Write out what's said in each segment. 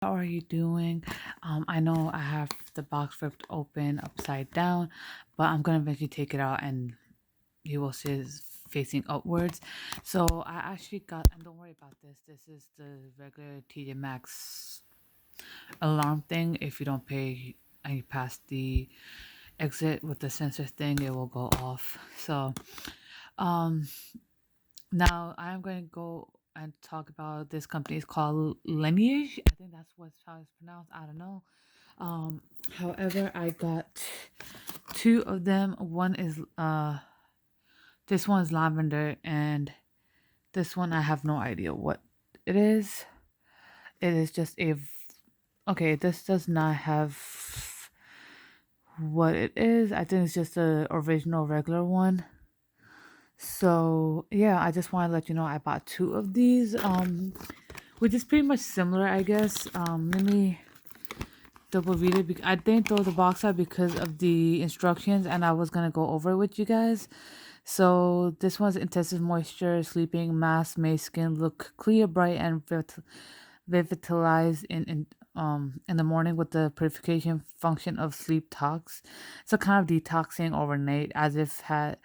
How are you doing? I know I have the box ripped open upside down, but I'm gonna eventually take it out and you will see it's facing upwards. So I actually got, and don't worry about this. This is the regular TJ Maxx alarm thing. If you don't pay and you pass the exit with the sensor thing, it will go off. So um, now I'm going to go and talk about this company. It's called Laneige. I think that's how it's pronounced. I don't know. However, I got two of them. One is this one is lavender, and this one I have no idea what it is. It is just okay. This does not have what it is. I think it's just the original regular one. So yeah, I just want to let you know I bought two of these. Which is pretty much similar, I guess. Let me double read it. I didn't throw the box out because of the instructions, and I was gonna go over it with you guys. So this one's intensive moisture sleeping mask makes skin look clear, bright, and revitalized in the morning with the purification function of sleep tox. So kind of detoxing overnight as if had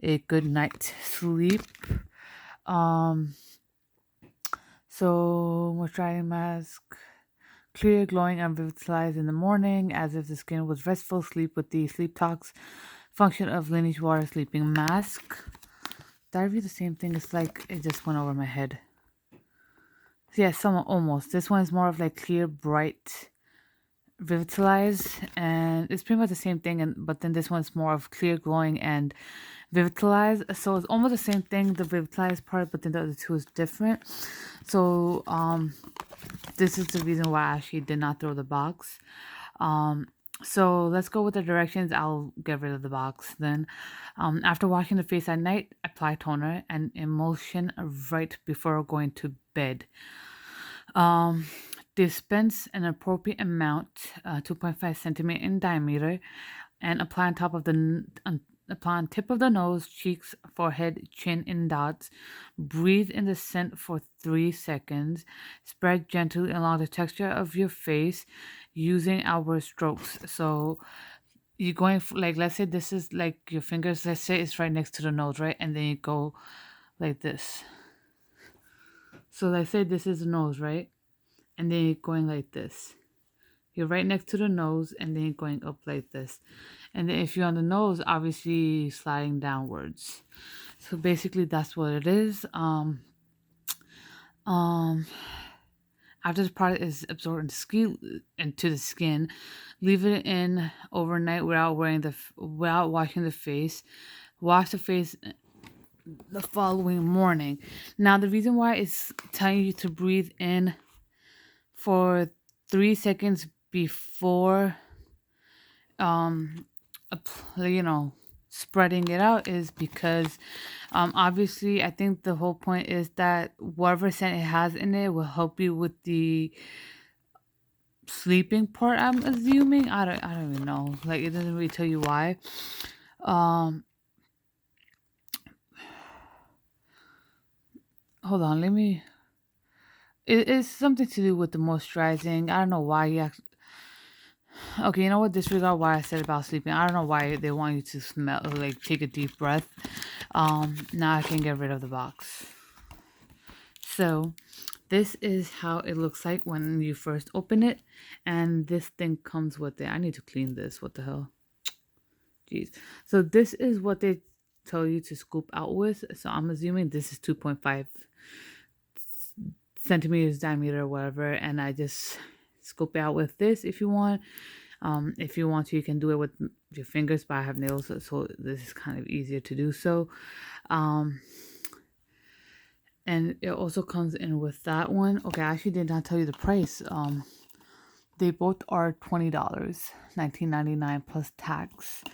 a good night's sleep. Um, so moisturizing mask, clear, glowing, and revitalized in the morning as if the skin was restful. Sleep with the sleep tox function of Laneige water sleeping mask. Did I read the same thing? It's like it just went over my head. Yeah, some almost. This one is more of like clear, bright, revitalized, and it's pretty much the same thing. And but then this one's more of clear, glowing, and revitalized. So it's almost the same thing, the revitalized part, but then the other two is different. So this is the reason why I actually did not throw the box. So let's go with the directions. I'll get rid of the box then. After washing the face at night, apply toner and emulsion right before going to bed. Um, dispense an appropriate amount, 2.5 centimeter in diameter, and apply on top of apply on tip of the nose, cheeks, forehead, chin in dots. Breathe in the scent for 3 seconds. Spread gently along the texture of your face using outward strokes. So you're going for, like, let's say this is like your fingers. Let's say it's right next to the nose, right? And then you go like this. So let's say this is the nose, right? And then you're going like this. You're right next to the nose, and then you're going up like this. And then if you're on the nose, obviously sliding downwards. So basically, that's what it is. Um, After the product is absorbed into the skin, leave it in overnight without washing the face. Wash the face the following morning. Now, the reason why it's telling you to breathe in for 3 seconds before you know, spreading it out is because obviously I think the whole point is that whatever scent it has in it will help you with the sleeping part. I'm assuming. I don't even know, like it doesn't really tell you why. um Hold on, let me. It's something to do with the moisturizing. I don't know why you actually. Okay, you know what? Disregard what I said about sleeping. I don't know why they want you to smell, like take a deep breath. Now I can get rid of the box. So this is how it looks like when you first open it, and this thing comes with it. I need to clean this. What the hell? Jeez. So this is what they tell you to scoop out with. So I'm assuming this is 2.5 centimeters diameter or whatever, and I just scoop it out with this if you want. If you want to, you can do it with your fingers, but I have nails, so this is kind of easier to do so. Um, and it also comes in with that one. Okay, I actually did not tell you the price. They both are $20, 19.99 plus tax.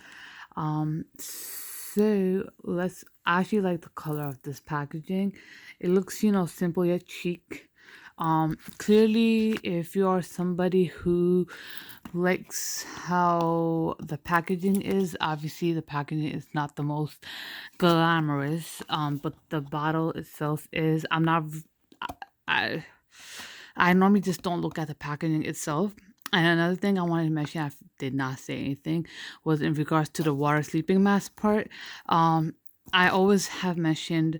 So let's. I actually like the color of this packaging. It looks, simple yet chic. Clearly, if you are somebody who likes how the packaging is, obviously the packaging is not the most glamorous. But the bottle itself is. I'm not. I I normally just don't look at the packaging itself. And another thing I wanted to mention, did not say anything, was in regards to the water sleeping mask part. Um, I always have mentioned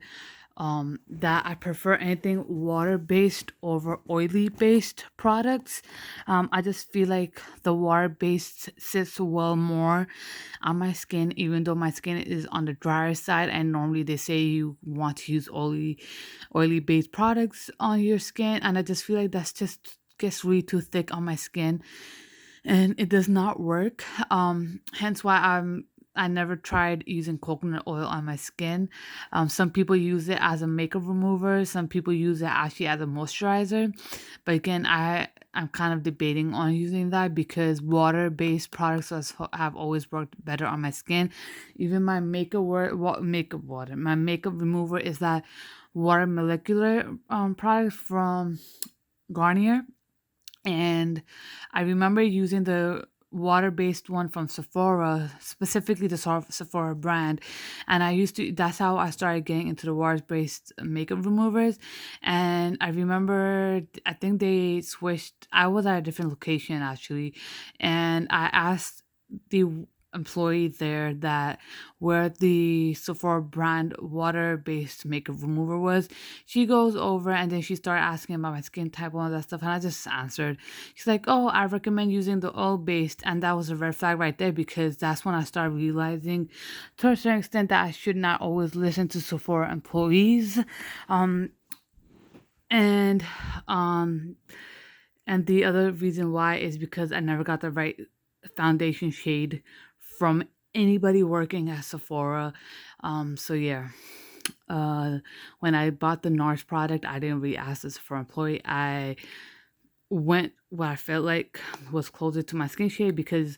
that I prefer anything water based over oily based products. I just feel like the water based sits well more on my skin, even though my skin is on the drier side. And normally they say you want to use oily based products on your skin, and I just feel like that's just gets really too thick on my skin and it does not work. Hence why I never tried using coconut oil on my skin. Some people use it as a makeup remover. Some people use it actually as a moisturizer. But again, I'm kind of debating on using that because water-based products have always worked better on my skin. Even my makeup water, my makeup remover is that water molecular product from Garnier, and I remember using the water-based one from Sephora, specifically the Sephora brand. And that's how I started getting into the water-based makeup removers. And I remember, I think they switched, I was at a different location actually. And I asked the employee there that where the Sephora brand water-based makeup remover was. She goes over and then she started asking about my skin type and all that stuff, and I just answered. She's like, "Oh, I recommend using the oil-based," and that was a red flag right there because that's when I started realizing, to a certain extent, that I should not always listen to Sephora employees. Um, and um, and the other reason why is because I never got the right foundation shade from anybody working at Sephora. So yeah. When I bought the NARS product, I didn't really ask this for employee. I went what I felt like was closer to my skin shade because,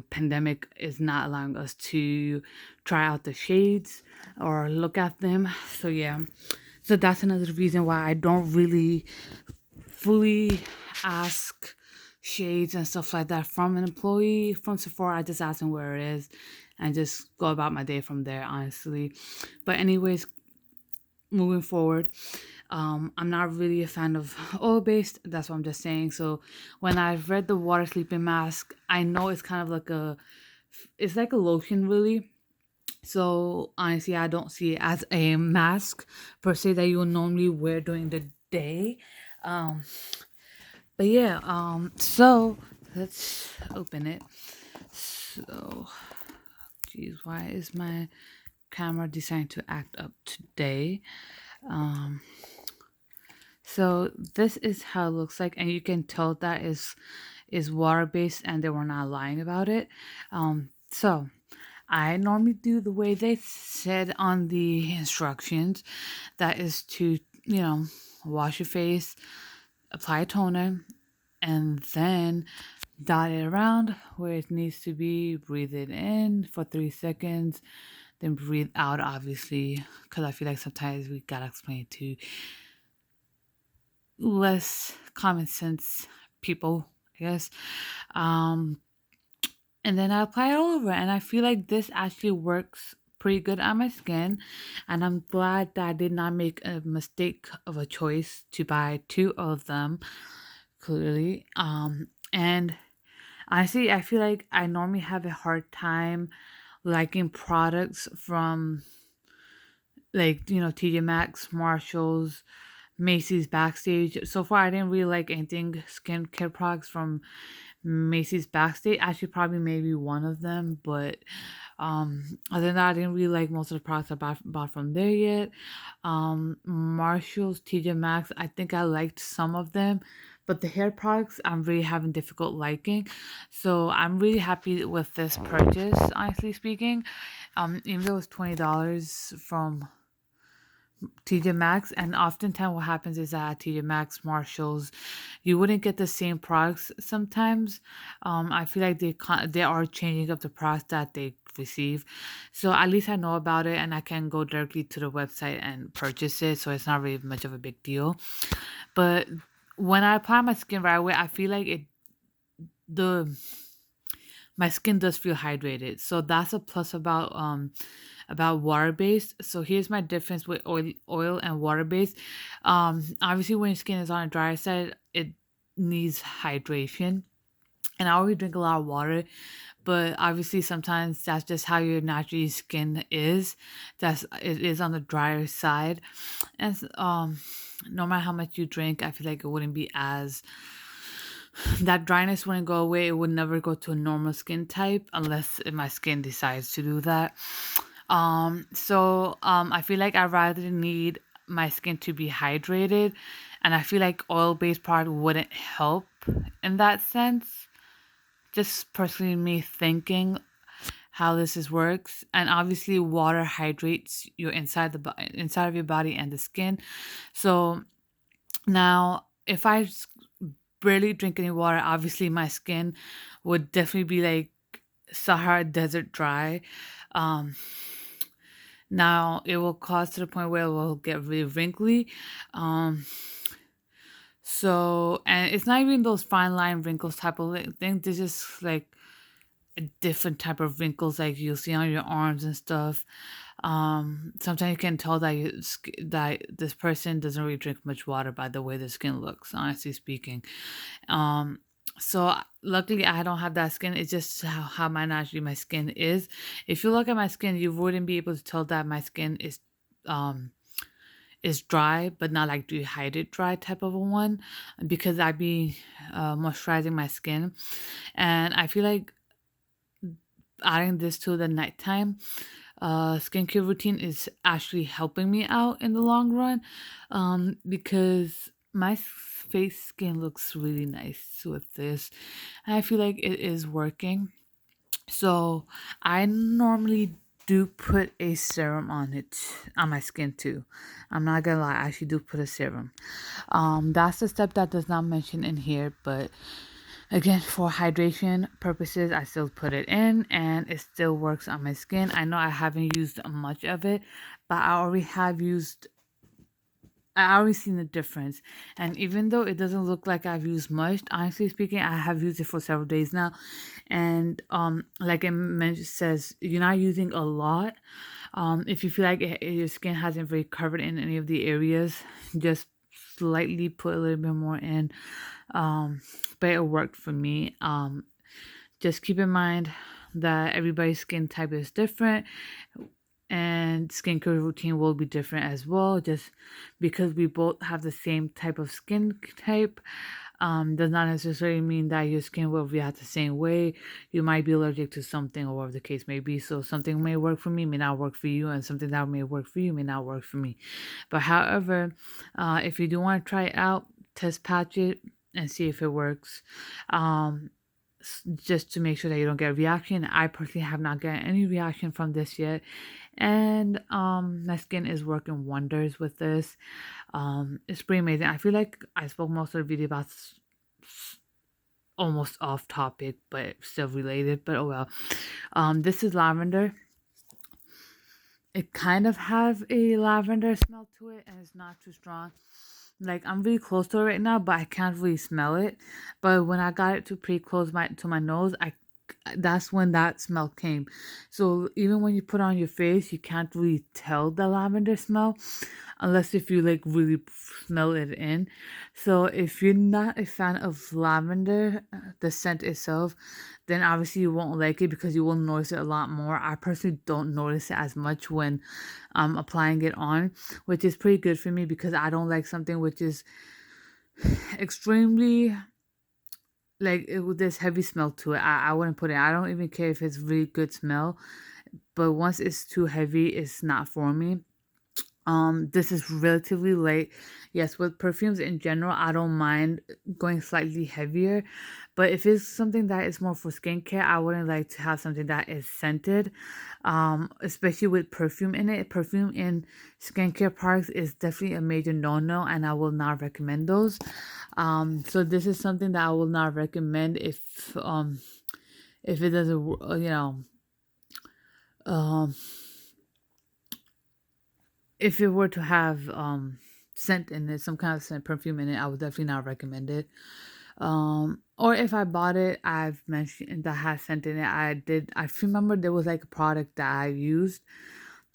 pandemic is not allowing us to try out the shades or look at them. So yeah. So that's another reason why I don't really fully ask shades and stuff like that from an employee from Sephora. I just ask them where it is and just go about my day from there, honestly. But anyways, moving forward, I'm not really a fan of oil based. That's what I'm just saying. So when I've read the water sleeping mask, I know it's kind of like it's like a lotion, really. So honestly, I don't see it as a mask per se that you will normally wear during the day. Um, but yeah, so let's open it. So, geez, why is my camera deciding to act up today? Um, so this is how it looks like, and you can tell that is water based, and they were not lying about it. So I normally do the way they said on the instructions. That is to wash your face, apply a toner, and then dot it around where it needs to be. Breathe it in for 3 seconds, then breathe out, obviously, because I feel like sometimes we gotta explain it to less common sense people, I guess. Um, and then I apply it all over, and I feel like this actually works pretty good on my skin. And I'm glad that I did not make a mistake of a choice to buy two of them, clearly. And honestly, I feel like I normally have a hard time liking products from like TJ Maxx, Marshalls, Macy's Backstage. So far, I didn't really like anything skincare products from Macy's Backstage. Actually, probably maybe one of them, but other than that, I didn't really like most of the products I bought from there yet. Marshalls, TJ Maxx, I think I liked some of them, but the hair products I'm really having difficult liking. So I'm really happy with this purchase, honestly speaking. Even though it's $20 from TJ Maxx, and oftentimes what happens is that at TJ Maxx, Marshalls, you wouldn't get the same products sometimes. I feel like they are changing up the products that they receive, so at least I know about it and I can go directly to the website and purchase it. So it's not really much of a big deal. But when I apply my skin right away, I feel like the my skin does feel hydrated. So that's a plus about about water based. So here's my difference with oil and water based. Obviously, when your skin is on the drier side, it needs hydration. And I always drink a lot of water, but obviously sometimes that's just how your natural skin is. It is on the drier side, and no matter how much you drink, I feel like it wouldn't be as that dryness wouldn't go away. It would never go to a normal skin type unless if my skin decides to do that. I feel like I rather need my skin to be hydrated, and I feel like oil-based product wouldn't help in that sense. Just personally, me thinking how this is works, and obviously, water hydrates your inside of your body and the skin. So now, if barely drink any water, obviously my skin would definitely be like Sahara Desert dry. Um, Now it will cause to the point where it will get really wrinkly. Um, and it's not even those fine line wrinkles type of thing. There's just like a different type of wrinkles like you'll see on your arms and stuff. Sometimes you can tell that that this person doesn't really drink much water by the way the skin looks, honestly speaking. Um, Luckily I don't have that skin. It's just how my skin is. If you look at my skin, you wouldn't be able to tell that my skin um is dry, but not like dehydrated dry type of a one, because I'd be moisturizing my skin, and I feel like adding this to the nighttime skincare routine is actually helping me out in the long run, because my face skin looks really nice with this, and I feel like it is working. So I normally do put a serum on it, on my skin too. I'm not gonna lie, I actually do put a serum. That's the step that does not mention in here, but again, for hydration purposes, I still put it in and it still works on my skin. I know I haven't used much of it, but I already seen the difference. And even though it doesn't look like I've used much, honestly speaking, I have used it for several days now. And like it says, you're not using a lot. If you feel like your skin hasn't really covered in any of the areas, just slightly put a little bit more in. But it worked for me. Just keep in mind that everybody's skin type is different, and skincare routine will be different as well. Just because we both have the same type of skin type, does not necessarily mean that your skin will react the same way. You might be allergic to something, or whatever the case may be. So something may work for me, may not work for you, and something that may work for you may not work for me. But however, if you do want to try it out, test patch it and see if it works. Um, just to make sure that you don't get a reaction. I personally have not gotten any reaction from this yet, and my skin is working wonders with this. It's pretty amazing. I feel like I spoke most of the video about almost off topic, but still related. But oh well. This is lavender. It kind of has a lavender smell to it, and it's not too strong. Like I'm really close to it right now, but I can't really smell it. But when I got it to pretty close to my nose, that's when that smell came. So even when you put it on your face, you can't really tell the lavender smell unless if you like really smell it in. So if you're not a fan of lavender, the scent itself, then obviously you won't like it because you will notice it a lot more. I personally don't notice it as much when I'm applying it on, which is pretty good for me because I don't like something which is extremely like with this heavy smell to it. I wouldn't put it. I don't even care if it's really good smell, but once it's too heavy, it's not for me. This is relatively light. Yes, with perfumes in general, I don't mind going slightly heavier. But if it's something that is more for skincare, I wouldn't like to have something that is scented. Especially with perfume in it. Perfume in skincare products is definitely a major no-no, and I will not recommend those. So this is something that I will not recommend if it doesn't, um if it were to have scent in it, some kind of scent perfume in it, I would definitely not recommend it. Or if I bought it, I've mentioned that has scent in it. I remember there was like a product that I used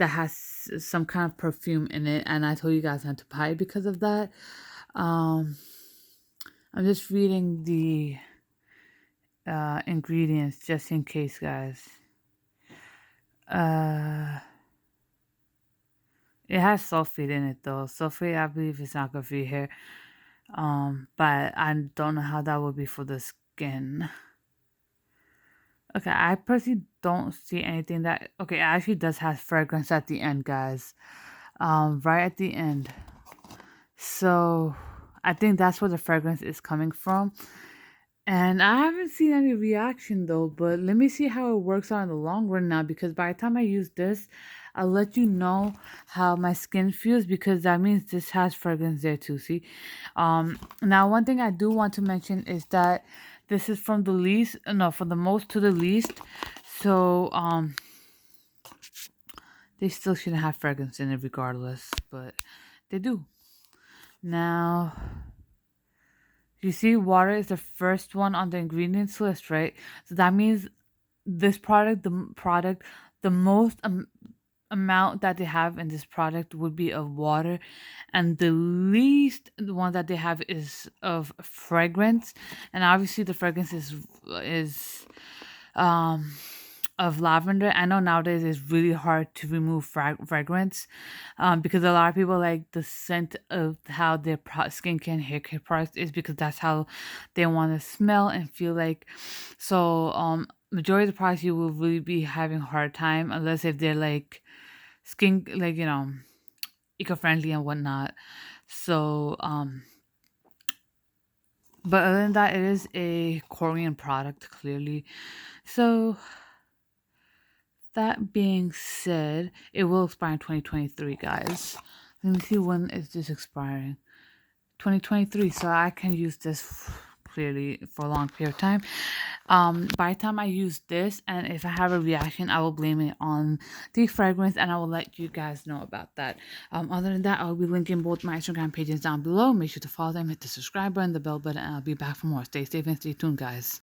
that has some kind of perfume in it, and I told you guys not to buy it because of that. Um, I'm just reading the ingredients just in case, guys. It has sulfate in it though. Sulfate, I believe, is not good for your hair. But I don't know how that would be for the skin. Okay, I personally don't see anything that. Okay, it actually does have fragrance at the end, guys. Right at the end. So I think that's where the fragrance is coming from. And I haven't seen any reaction though, but let me see how it works out in the long run now, because by the time I use this, I'll let you know how my skin feels, because that means this has fragrance there too. See? Now one thing I do want to mention is that this is from the least, no, from the most to the least. So they still shouldn't have fragrance in it regardless, but they do. Now, you see, water is the first one on the ingredients list, right? So that means this product, the most amount that they have in this product would be of water, and the least one that they have is of fragrance. And obviously, the fragrance is um of lavender. I know nowadays it's really hard to remove fragrance, because a lot of people like the scent of how their skincare and hair care products is, because that's how they want to smell and feel like. So majority of the products you will really be having a hard time, unless if they're like skin, like, eco-friendly and whatnot. So but other than that, it is a Korean product, clearly. So that being said, it will expire in 2023, guys. Let me see, when is this expiring? 2023. So I can use this clearly for a long period of time. By the time I use this, and if I have a reaction, I will blame it on the fragrance, and I will let you guys know about that. Other than that, I'll be linking both my Instagram pages down below. Make sure to follow them, hit the subscribe button, the bell button, and I'll be back for more. Stay safe and stay tuned, guys.